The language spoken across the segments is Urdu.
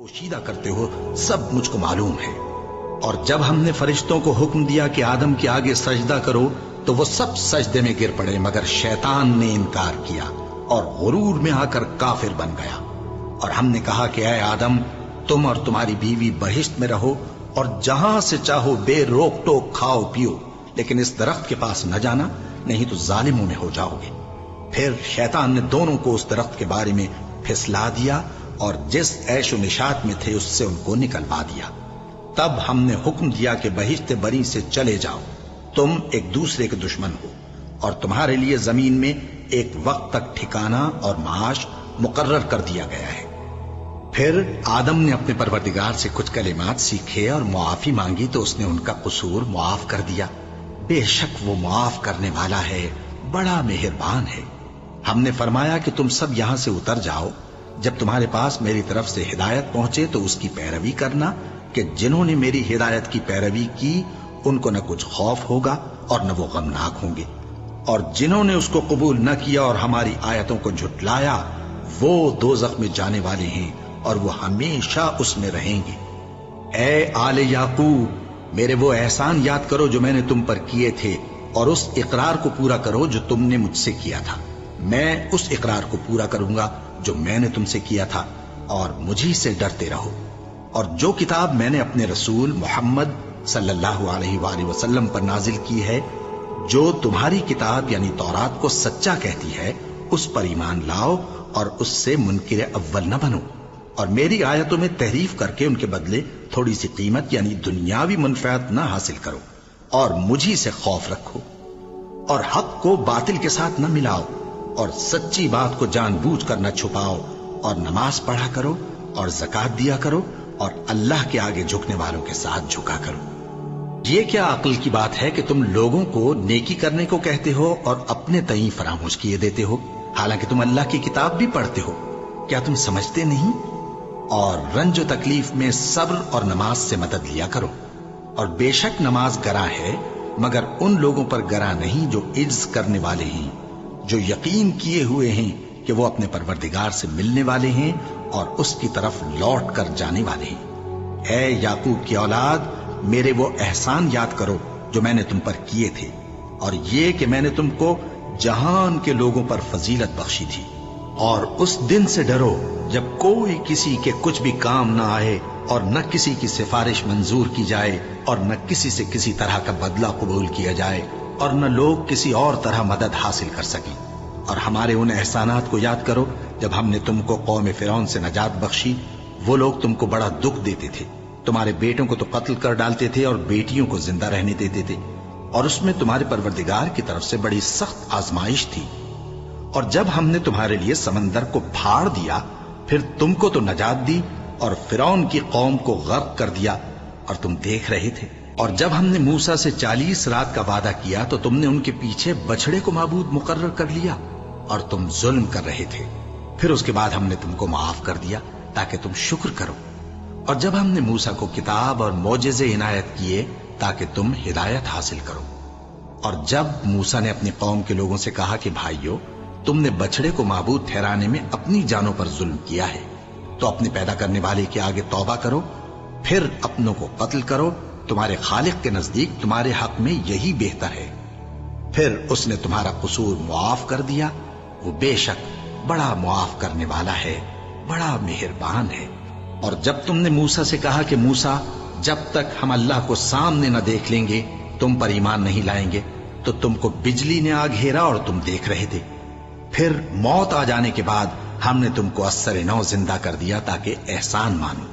پوشیدہ کرتے ہو سب مجھ کو معلوم ہے۔ اور جب ہم نے فرشتوں کو حکم دیا کہ آدم کے آگے سجدہ کرو تو وہ سب سجدے میں گر پڑے مگر شیطان نے انکار کیا اور غرور میں آ کر کافر بن گیا۔ اور ہم نے کہا کہ اے آدم، تم اور تمہاری بیوی بہشت میں رہو اور جہاں سے چاہو بے روک ٹوک کھاؤ پیو، لیکن اس درخت کے پاس نہ جانا، نہیں تو ظالموں میں ہو جاؤ گے۔ پھر شیطان نے دونوں کو اس درخت کے بارے میں پھسلا دیا اور جس عیش و نشاط میں تھے اس سے ان کو نکلوا دیا۔ تب ہم نے حکم دیا کہ بہشت بری سے چلے جاؤ، تم ایک دوسرے کے دشمن ہو، اور تمہارے لیے زمین میں ایک وقت تک ٹھکانہ اور معاش مقرر کر دیا گیا ہے۔ پھر آدم نے اپنے پروردگار سے کچھ کلمات سیکھے اور معافی مانگی تو اس نے ان کا قصور معاف کر دیا۔ بے شک وہ معاف کرنے والا ہے، بڑا مہربان ہے۔ ہم نے فرمایا کہ تم سب یہاں سے اتر جاؤ، جب تمہارے پاس میری طرف سے ہدایت پہنچے تو اس کی پیروی کرنا کہ جنہوں نے میری ہدایت کی پیروی کی ان کو نہ کچھ خوف ہوگا اور نہ وہ غمناک ہوں گے، اور جنہوں نے اس کو قبول نہ کیا اور ہماری آیتوں کو جھٹلایا وہ دوزخ میں جانے والے ہیں اور وہ ہمیشہ اس میں رہیں گے۔ اے آل یعقوب، میرے وہ احسان یاد کرو جو میں نے تم پر کیے تھے اور اس اقرار کو پورا کرو جو تم نے مجھ سے کیا تھا۔ میں اس اقرار کو پورا کروں گا جو میں نے تم سے کیا تھا، اور مجھی سے ڈرتے رہو۔ اور جو کتاب میں نے اپنے رسول محمد صلی اللہ علیہ وآلہ وسلم پر نازل کی ہے، جو تمہاری کتاب یعنی تورات کو سچا کہتی ہے، اس پر ایمان لاؤ اور اس سے منکر اول نہ بنو، اور میری آیتوں میں تحریف کر کے ان کے بدلے تھوڑی سی قیمت یعنی دنیاوی منفعت نہ حاصل کرو، اور مجھی سے خوف رکھو، اور حق کو باطل کے ساتھ نہ ملاؤ، اور سچی بات کو جان بوجھ کر نہ چھپاؤ، اور نماز پڑھا کرو اور زکوٰۃ دیا کرو، اور اللہ کے آگے جھکنے والوں کے ساتھ جھکا کرو۔ یہ کیا عقل کی بات ہے کہ تم لوگوں کو نیکی کرنے کو کہتے ہو اور اپنے تئیں فراموش کیے دیتے ہو، حالانکہ تم اللہ کی کتاب بھی پڑھتے ہو؟ کیا تم سمجھتے نہیں؟ اور رنج و تکلیف میں صبر اور نماز سے مدد لیا کرو، اور بے شک نماز گراں ہے مگر ان لوگوں پر گراں نہیں جو عجز کرنے والے ہیں، جو یقین کیے ہوئے ہیں کہ وہ اپنے پروردگار سے ملنے والے ہیں اور اس کی طرف لوٹ کر جانے والے ہیں۔ اے یعقوب کی اولاد، میرے وہ احسان یاد کرو جو میں نے تم پر کیے تھے، اور یہ کہ میں نے تم کو جہان کے لوگوں پر فضیلت بخشی تھی۔ اور اس دن سے ڈرو جب کوئی کسی کے کچھ بھی کام نہ آئے اور نہ کسی کی سفارش منظور کی جائے اور نہ کسی سے کسی طرح کا بدلہ قبول کیا جائے اور نہ لوگ کسی اور طرح مدد حاصل کر سکیں۔ اور ہمارے ان احسانات کو یاد کرو جب ہم نے تم کو قوم فرعون سے نجات بخشی۔ وہ لوگ تم کو بڑا دکھ دیتے تھے، تمہارے بیٹوں کو تو قتل کر ڈالتے تھے اور بیٹیوں کو زندہ رہنے دیتے تھے، اور اس میں تمہارے پروردگار کی طرف سے بڑی سخت آزمائش تھی۔ اور جب ہم نے تمہارے لیے سمندر کو پھاڑ دیا پھر تم کو تو نجات دی اور فرعون کی قوم کو غرق کر دیا، اور تم دیکھ رہے تھے۔ اور جب ہم نے موسیٰ سے 40 رات کا وعدہ کیا تو تم نے ان کے پیچھے بچھڑے کو معبود مقرر کر لیا اور تم ظلم کر رہے تھے۔ پھر اس کے بعد ہم نے تم کو معاف کر دیا تاکہ تم شکر کرو۔ اور جب ہم نے موسیٰ کو کتاب اور معجزے عنایت کیے تاکہ تم ہدایت حاصل کرو۔ اور جب موسیٰ نے اپنی قوم کے لوگوں سے کہا کہ بھائیو، تم نے بچھڑے کو معبود ٹھہرانے میں اپنی جانوں پر ظلم کیا ہے، تو اپنے پیدا کرنے والے کے آگے توبہ کرو، پھر اپنوں کو قتل کرو، تمہارے خالق کے نزدیک تمہارے حق میں یہی بہتر ہے۔ پھر اس نے تمہارا قصور معاف کر دیا، وہ بے شک بڑا معاف کرنے والا ہے، بڑا مہربان ہے۔ اور جب تم نے موسیٰ سے کہا کہ موسیٰ، جب تک ہم اللہ کو سامنے نہ دیکھ لیں گے تم پر ایمان نہیں لائیں گے، تو تم کو بجلی نے آ گھیرا اور تم دیکھ رہے تھے۔ پھر موت آ جانے کے بعد ہم نے تم کو اثر نو زندہ کر دیا تاکہ احسان مانو۔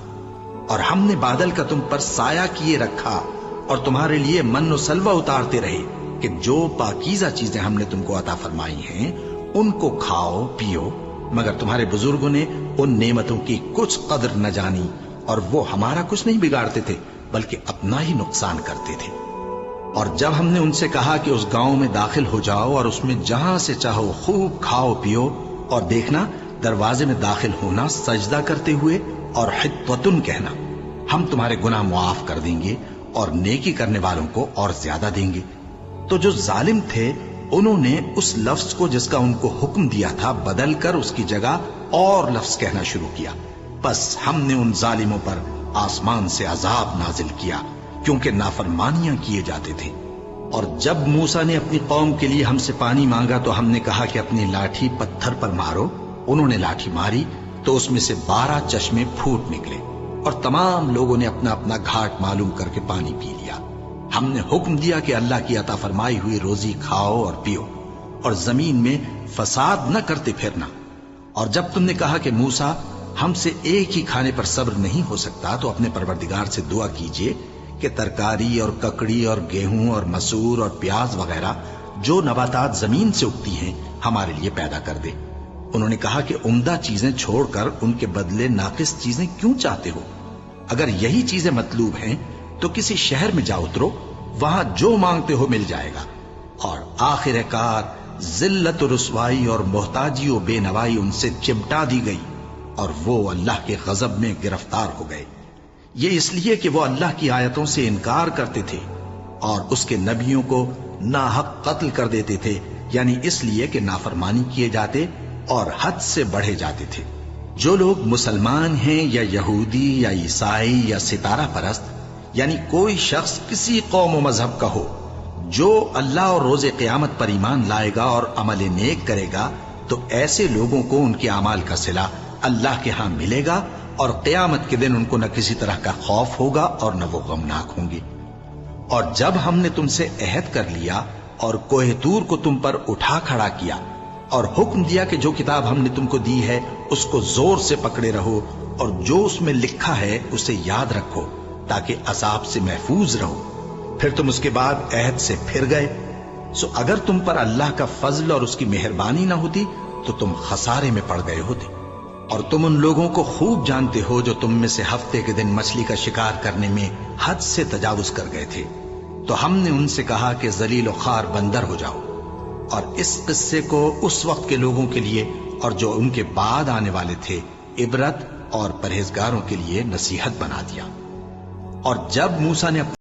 اور ہم نے بادل کا تم پر سایہ کیے رکھا اور تمہارے لیے من و سلوہ اتارتے رہے کہ جو پاکیزہ چیزیں ہم نے تم کو عطا فرمائی ہیں ان کو کھاؤ پیو، مگر تمہارے بزرگوں نے ان نعمتوں کی کچھ قدر نہ جانی، اور وہ ہمارا کچھ نہیں بگاڑتے تھے بلکہ اپنا ہی نقصان کرتے تھے۔ اور جب ہم نے ان سے کہا کہ اس گاؤں میں داخل ہو جاؤ اور اس میں جہاں سے چاہو خوب کھاؤ پیو، اور دیکھنا دروازے میں داخل ہونا سجدہ کرتے ہوئے اور حطوۃن کہنا، ہم تمہارے گناہ معاف کر دیں گے اور نیکی کرنے والوں کو اور زیادہ دیں گے، تو جو ظالم تھے انہوں نے اس لفظ کو جس کا ان کو حکم دیا تھا بدل کر اس کی جگہ اور لفظ کہنا شروع کیا، بس ہم نے ان ظالموں پر آسمان سے عذاب نازل کیا کیونکہ نافرمانیاں کیے جاتے تھے۔ اور جب موسیٰ نے اپنی قوم کے لیے ہم سے پانی مانگا تو ہم نے کہا کہ اپنی لاٹھی پتھر پر مارو۔ انہوں نے لاٹھی ماری تو اس میں سے 12 چشمے پھوٹ نکلے اور تمام لوگوں نے اپنا اپنا گھاٹ معلوم کر کے پانی پی لیا۔ ہم نے حکم دیا کہ اللہ کی عطا فرمائی ہوئی روزی کھاؤ اور پیو اور زمین میں فساد نہ کرتے پھرنا۔ اور جب تم نے کہا کہ موسیٰ ہم سے ایک ہی کھانے پر صبر نہیں ہو سکتا تو اپنے پروردگار سے دعا کیجئے کہ ترکاری اور ککڑی اور گیہوں اور مسور اور پیاز وغیرہ جو نباتات زمین سے اگتی ہیں ہمارے لیے پیدا کر دے۔ انہوں نے کہا کہ عمدہ چیزیں چھوڑ کر ان کے بدلے ناقص چیزیں کیوں چاہتے ہو؟ اگر یہی چیزیں مطلوب ہیں تو کسی شہر میں جا اترو، وہاں جو مانگتے ہو مل جائے گا۔ اور آخر کار ذلت و رسوائی اور محتاجی و بے نوائی ان سے چمٹا دی گئی اور وہ اللہ کے غضب میں گرفتار ہو گئے۔ یہ اس لیے کہ وہ اللہ کی آیتوں سے انکار کرتے تھے اور اس کے نبیوں کو ناحق قتل کر دیتے تھے، یعنی اس لیے کہ نافرمانی کیے جاتے اور حد سے بڑھے جاتے تھے۔ جو لوگ مسلمان ہیں یا یہودی یا عیسائی یا ستارہ پرست، یعنی کوئی شخص کسی قوم و مذہب کا ہو، جو اللہ اور روز قیامت پر ایمان لائے گا اور عمل نیک کرے گا تو ایسے لوگوں کو ان کے اعمال کا صلہ اللہ کے ہاں ملے گا اور قیامت کے دن ان کو نہ کسی طرح کا خوف ہوگا اور نہ وہ غمناک ہوں گے۔ اور جب ہم نے تم سے عہد کر لیا اور کوہ طور کو تم پر اٹھا کھڑا کیا اور حکم دیا کہ جو کتاب ہم نے تم کو دی ہے اس کو زور سے پکڑے رہو اور جو اس میں لکھا ہے اسے یاد رکھو تاکہ عذاب سے محفوظ رہو، پھر تم اس کے بعد عہد سے پھر گئے، سو اگر تم پر اللہ کا فضل اور اس کی مہربانی نہ ہوتی تو تم خسارے میں پڑ گئے ہوتے۔ اور تم ان لوگوں کو خوب جانتے ہو جو تم میں سے ہفتے کے دن مچھلی کا شکار کرنے میں حد سے تجاوز کر گئے تھے، تو ہم نے ان سے کہا کہ ذلیل و خوار بندر ہو جاؤ، اور اس قصے کو اس وقت کے لوگوں کے لیے اور جو ان کے بعد آنے والے تھے عبرت اور پرہیزگاروں کے لیے نصیحت بنا دیا۔ اور جب موسیٰ نے